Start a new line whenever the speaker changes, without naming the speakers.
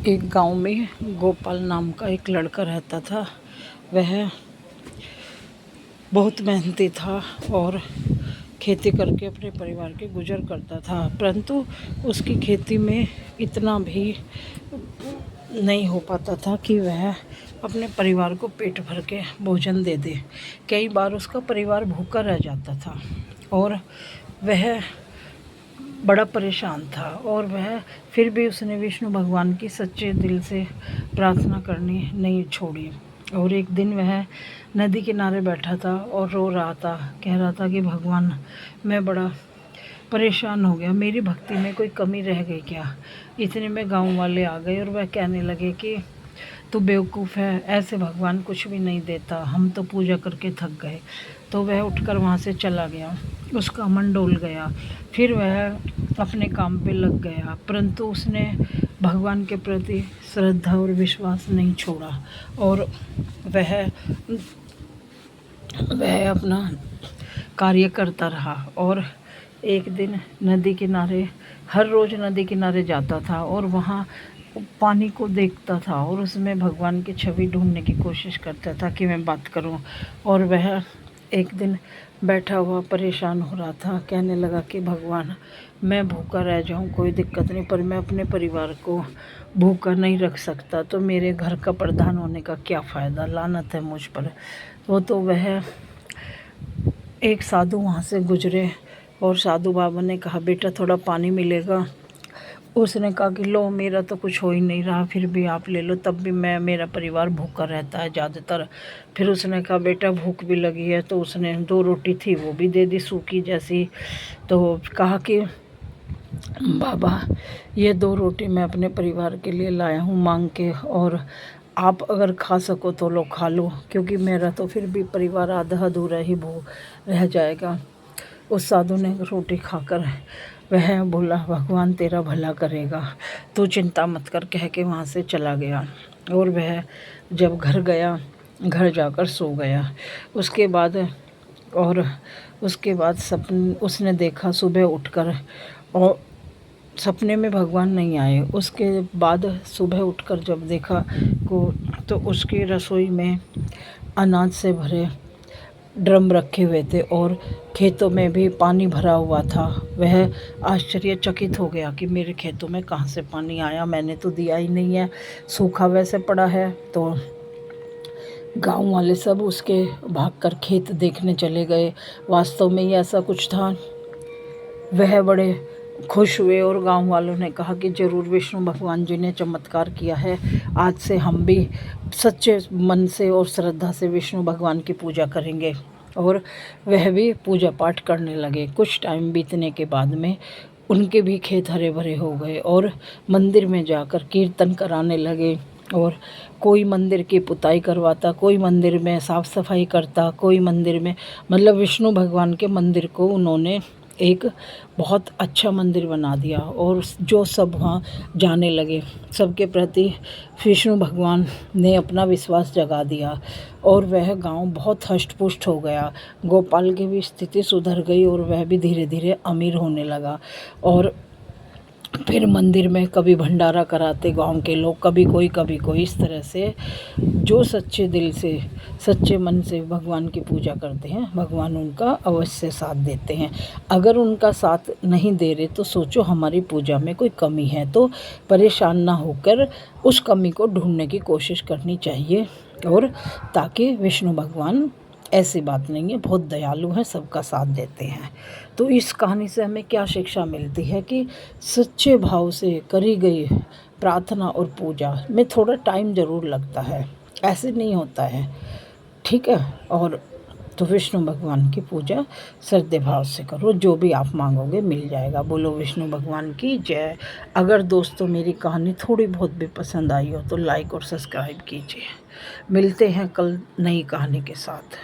एक गांव में गोपाल नाम का एक लड़का रहता था। वह बहुत मेहनती था और खेती करके अपने परिवार के गुजर करता था, परंतु उसकी खेती में इतना भी नहीं हो पाता था कि वह अपने परिवार को पेट भर के भोजन दे दे। कई बार उसका परिवार भूखा रह जाता था और वह बड़ा परेशान था, और वह फिर भी उसने विष्णु भगवान की सच्चे दिल से प्रार्थना करनी नहीं छोड़ी। और एक दिन वह नदी किनारे बैठा था और रो रहा था, कह रहा था कि भगवान, मैं बड़ा परेशान हो गया, मेरी भक्ति में कोई कमी रह गई क्या। इतने में गांव वाले आ गए और वह कहने लगे कि तू बेवकूफ़ है, ऐसे भगवान कुछ भी नहीं देता, हम तो पूजा करके थक गए। तो वह उठकर वहाँ से चला गया, उसका मन डोल गया। फिर वह अपने काम पे लग गया, परंतु उसने भगवान के प्रति श्रद्धा और विश्वास नहीं छोड़ा और वह अपना कार्य करता रहा। और एक दिन नदी किनारे, हर रोज़ नदी किनारे जाता था और वहाँ पानी को देखता था और उसमें भगवान की छवि ढूंढने की कोशिश करता था कि मैं बात करूं। और वह एक दिन बैठा हुआ परेशान हो रहा था, कहने लगा कि भगवान, मैं भूखा रह जाऊं कोई दिक्कत नहीं, पर मैं अपने परिवार को भूखा नहीं रख सकता, तो मेरे घर का प्रधान होने का क्या फ़ायदा, लानत है मुझ पर। तो वह एक साधु वहाँ से गुजरे और साधु बाबा ने कहा, बेटा थोड़ा पानी मिलेगा। उसने कहा कि लो, मेरा तो कुछ हो ही नहीं रहा, फिर भी आप ले लो, तब भी मेरा परिवार भूखा रहता है ज़्यादातर। फिर उसने कहा, बेटा भूख भी लगी है, तो उसने 2 रोटी थी वो भी दे दी सूखी जैसी। तो कहा कि बाबा, ये 2 रोटी मैं अपने परिवार के लिए लाया हूँ मांग के, और आप अगर खा सको तो लो, खा लो, क्योंकि मेरा तो फिर भी परिवार आधा अधूरा ही रह जाएगा। उस साधु ने रोटी खाकर वह बोला, भगवान तेरा भला करेगा, तू चिंता मत कर, कह के वहाँ से चला गया। और वह जब घर गया, घर जाकर सो गया। उसके बाद उसने देखा सुबह उठकर, और सपने में भगवान नहीं आए। उसके बाद सुबह उठकर जब देखा तो उसकी रसोई में अनाज से भरे ड्रम रखे हुए थे और खेतों में भी पानी भरा हुआ था। वह आश्चर्यचकित हो गया कि मेरे खेतों में कहाँ से पानी आया, मैंने तो दिया ही नहीं है, सूखा वैसे पड़ा है। तो गांव वाले सब उसके भागकर खेत देखने चले गए। वास्तव में ही ऐसा कुछ था। वह बड़े खुश हुए और गांव वालों ने कहा कि ज़रूर विष्णु भगवान जी ने चमत्कार किया है, आज से हम भी सच्चे मन से और श्रद्धा से विष्णु भगवान की पूजा करेंगे। और वह भी पूजा पाठ करने लगे। कुछ टाइम बीतने के बाद में उनके भी खेत हरे भरे हो गए और मंदिर में जाकर कीर्तन कराने लगे। और कोई मंदिर की पुताई करवाता, कोई मंदिर में साफ़ सफाई करता, कोई मंदिर में, मतलब विष्णु भगवान के मंदिर को उन्होंने एक बहुत अच्छा मंदिर बना दिया। और जो सब वहाँ जाने लगे, सबके प्रति विष्णु भगवान ने अपना विश्वास जगा दिया और वह गांव बहुत हष्ट पुष्ट हो गया। गोपाल की भी स्थिति सुधर गई और वह भी धीरे धीरे अमीर होने लगा। और फिर मंदिर में कभी भंडारा कराते गांव के लोग, कभी कोई, इस तरह से जो सच्चे दिल से, सच्चे मन से भगवान की पूजा करते हैं, भगवान उनका अवश्य साथ देते हैं। अगर उनका साथ नहीं दे रहे तो सोचो हमारी पूजा में कोई कमी है, तो परेशान ना होकर उस कमी को ढूंढने की कोशिश करनी चाहिए। और ताकि विष्णु भगवान, ऐसी बात नहीं है, बहुत दयालु हैं, सबका साथ देते हैं। तो इस कहानी से हमें क्या शिक्षा मिलती है कि सच्चे भाव से करी गई प्रार्थना और पूजा में थोड़ा टाइम ज़रूर लगता है, ऐसे नहीं होता है, ठीक है। और तो विष्णु भगवान की पूजा श्रद्धे भाव से करो, जो भी आप मांगोगे मिल जाएगा। बोलो विष्णु भगवान की जय। अगर दोस्तों मेरी कहानी थोड़ी बहुत भी पसंद आई हो तो लाइक और सब्सक्राइब कीजिए। मिलते हैं कल नई कहानी के साथ।